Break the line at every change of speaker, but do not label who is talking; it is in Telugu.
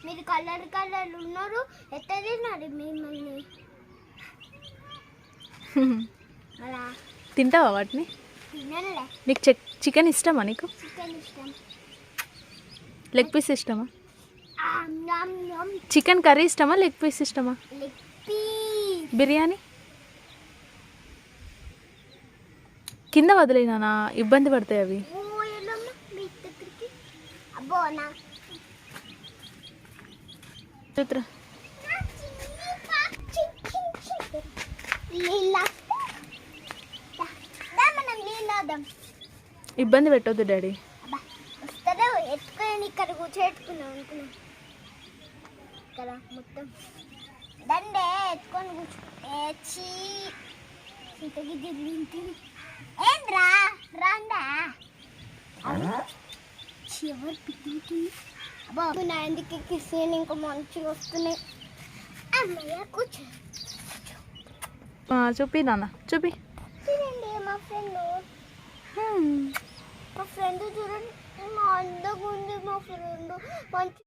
మీరు కలర్ కలర్ ఉన్నారు ఎట్లా తిన్నారు మిమ్మల్ని అలా
తింటావా వాటిని?
తినలే.
నీకు చికెన్ ఇష్టమా? నీకు
చికెన్ ఇష్టం.
లెగ్ పీస్ ఇష్టమా?
Yum yum.
చికెన్ కర్రీ ఇష్టమా? లెగ్ పీస్ ఇష్టమా?
Leg piece.
బిర్యానీ కింద వదిలేనా? ఇబ్బంది పడతాయి అవి.
అబ్బో నా
చూత్రా ఇబ్బంది పెట్టొద్దు డాడీ.
వస్తుందో ఎత్తుకొని ఇక్కడ కూర్చోబెట్టుకున్నాం అనుకున్నాం కదా మొత్తం దండే ఎత్తుకొని కూర్చోచ్చి ఏంద్రా రాండా చివరి పిట్టుతుంది. అబ్బా నా ఎందుకు కిసీని ఇంకా మంచిగా వస్తున్నాయి. అమ్మయ్య కూర్చో
చూపి నాన్న చూపి.
చూడండి మా ఫ్రెండ్ చూడండి మా అందగా ఉంది. మా ఫ్రెండ్ మంచి